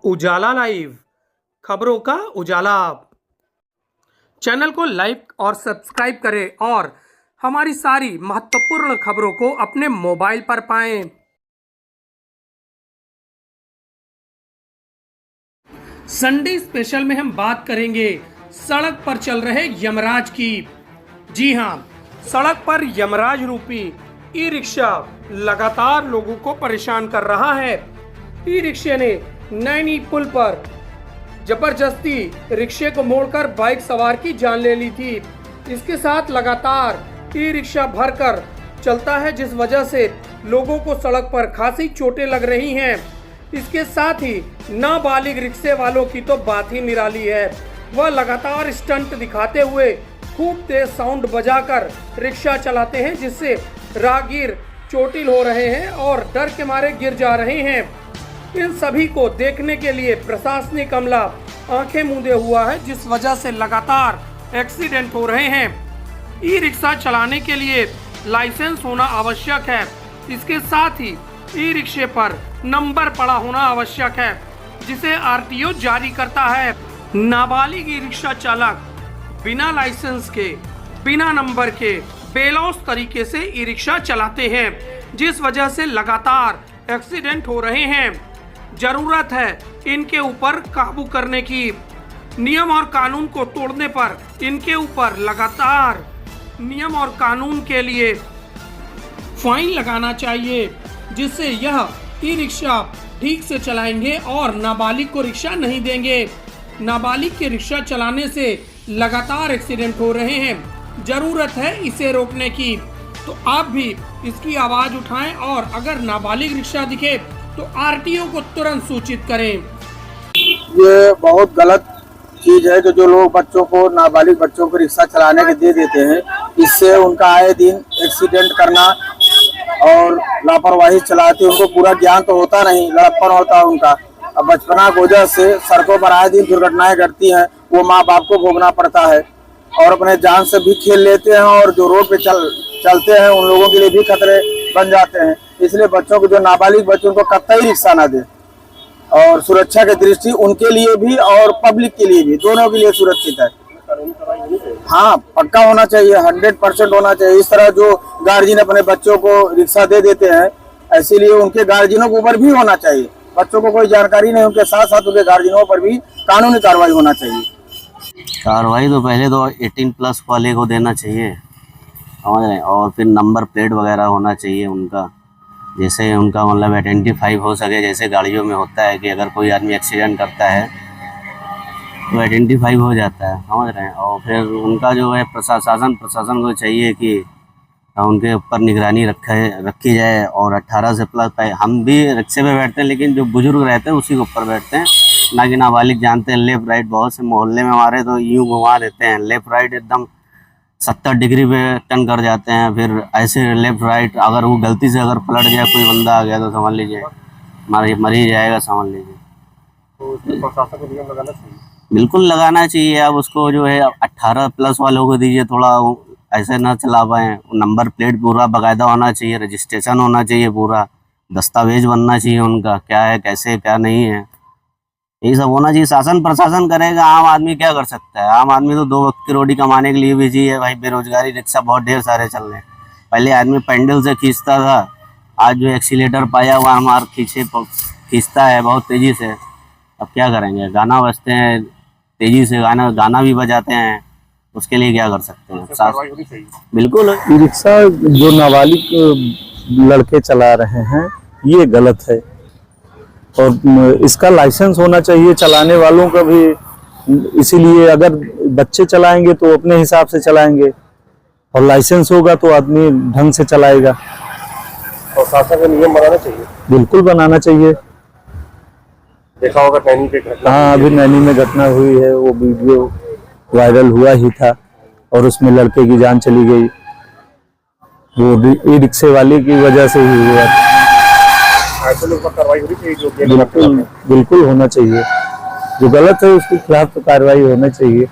उजाला live, खबरों का उजाला। Channel को लाइक और सब्सक्राइब करें और हमारी सारी महत्वपूर्ण खबरों को अपने मोबाइल पर पाएं। संडे स्पेशल में हम बात करेंगे सड़क पर चल रहे यमराज की। जी हां, सड़क पर यमराज रूपी ई रिक्शा लगातार लोगों को परेशान कर रहा है। ई रिक्शे ने नैनी पुल पर जबरदस्ती रिक्शे को मोड़कर बाइक सवार की जान ले ली थी। इसके साथ लगातार ई रिक्शा भरकर चलता है, जिस वजह से लोगों को सड़क पर खासी चोटें लग रही हैं। इसके साथ ही नाबालिग रिक्शे वालों की तो बात ही निराली है। वह लगातार स्टंट दिखाते हुए खूब तेज साउंड बजाकर रिक्शा चलाते हैं, जिससे राहगीर चोटिल हो रहे हैं और डर के मारे गिर जा रहे हैं। इन सभी को देखने के लिए प्रशासनिक अमला आंखें मूंदे हुआ है, जिस वजह से लगातार एक्सीडेंट हो रहे हैं। ई रिक्शा चलाने के लिए लाइसेंस होना आवश्यक है। इसके साथ ही ई रिक्शे पर नंबर पड़ा होना आवश्यक है, जिसे आरटीओ जारी करता है। नाबालिग ई रिक्शा चालक बिना लाइसेंस के, बिना नंबर के बेलौस तरीके से ई रिक्शा चलाते हैं, जिस वजह से लगातार एक्सीडेंट हो रहे हैं। जरूरत है इनके ऊपर काबू करने की। नियम और कानून को तोड़ने पर इनके ऊपर लगातार नियम और कानून के लिए फाइन लगाना चाहिए, जिससे यह ई रिक्शा ठीक से चलाएंगे और नाबालिग को रिक्शा नहीं देंगे। नाबालिग के रिक्शा चलाने से लगातार एक्सीडेंट हो रहे हैं। जरूरत है इसे रोकने की, तो आप भी इसकी आवाज उठाएं और अगर नाबालिग रिक्शा दिखे तो आरटीओ को तुरंत सूचित करें। ये बहुत गलत चीज है कि जो लोग बच्चों को, नाबालिग बच्चों को रिक्शा चलाने के दे देते हैं। इससे उनका आए दिन एक्सीडेंट करना और लापरवाही चलाते, उनको पूरा ज्ञान तो होता नहीं, लड़कपन होता है उनका। अब बचपना की वजह से सड़कों पर आए दिन दुर्घटनाएं घटती हैं, वो माँ बाप को भोगना पड़ता है और अपने जान से भी खेल लेते हैं और जो रोड पे चलते हैं उन लोगों के लिए भी खतरे बन जाते हैं। इसलिए बच्चों को, जो नाबालिग बच्चों को कतई रिक्शा ना दे, और सुरक्षा की दृष्टि उनके लिए भी और पब्लिक के लिए भी, दोनों के लिए सुरक्षित है। हाँ, पक्का होना चाहिए, 100% होना चाहिए। इस तरह जो गार्जियन अपने बच्चों को रिक्शा दे देते हैं, इसीलिए उनके गार्जियनों के ऊपर भी होना चाहिए। बच्चों को कोई जानकारी नहीं, उनके साथ साथ उनके गार्जियनों पर भी कानूनी कार्रवाई होना चाहिए। कार्रवाई तो पहले तो 18+ वाले को देना चाहिए, समझ रहे हैं, और फिर नंबर प्लेट वगैरह होना चाहिए उनका, जैसे उनका मतलब आइडेंटिफाई हो सके। जैसे गाड़ियों में होता है कि अगर कोई आदमी एक्सीडेंट करता है तो आइडेंटिफाई हो जाता है, समझ रहे हैं। और फिर उनका जो है प्रशासन को चाहिए कि उनके ऊपर निगरानी रखी जाए। और 18 से प्लस हम भी रिक्शे पे बैठते हैं, लेकिन जो बुजुर्ग रहते हैं उसी के ऊपर बैठते हैं, ना कि नाबालिग। जानते हैं लेफ़्ट राइट, बहुत से मोहल्ले में हमारे तो यूँ घुमा देते हैं, लेफ़्ट राइट एकदम 70 डिग्री पे टर्न कर जाते हैं। फिर ऐसे लेफ़्ट राइट, अगर वो गलती से अगर पलट जाए, कोई बंदा आ गया तो समझ लीजिए मर ही जाएगा, समझ लीजिए। तो प्रशासन को नियम लगाना चाहिए, बिल्कुल लगाना चाहिए। अब उसको जो है 18+ वालों को दीजिए, थोड़ा ऐसे ना चला पाएँ। नंबर प्लेट पूरा बाकायदा होना चाहिए, रजिस्ट्रेशन होना चाहिए, पूरा दस्तावेज बनना चाहिए उनका, क्या है, कैसे, क्या नहीं है, यही सब होना चाहिए। शासन प्रशासन करेगा, आम आदमी क्या कर सकता है? आम आदमी तो 2 वक्त की रोटी कमाने के लिए भी चाहिए भाई। बेरोजगारी, रिक्शा बहुत ढेर सारे चल रहे हैं। पहले आदमी पैंडल से खींचता था, आज जो एक्सीलेटर पाया हुआ हमारा खींचता है बहुत तेज़ी से। अब क्या करेंगे? गाना बजते हैं तेज़ी से, गाना भी बजाते हैं, उसके लिए क्या कर सकते हैं? कार्रवाई होनी चाहिए। बिल्कुल। ई रिक्शा जो नाबालिग लड़के चला रहे हैं ये गलत है, और इसका लाइसेंस होना चाहिए चलाने वालों का भी। इसीलिए अगर बच्चे चलाएंगे तो अपने हिसाब से चलाएंगे, और लाइसेंस होगा तो आदमी ढंग से चलाएगा। और शासन को नियम बनाना चाहिए, बिल्कुल बनाना चाहिए। देखा होगा नैनी पे घटना। हाँ, अभी नैनी में घटना हुई है, वो वीडियो वायरल हुआ ही था और उसमें लड़के की जान चली गई। वो ई रिक्शे वाले की वजह से ही हुआ। ऐसे लोग पर कार्रवाई होनी चाहिए, जो बिल्कुल होना चाहिए। जो गलत है उसके खिलाफ तो कार्रवाई होना चाहिए।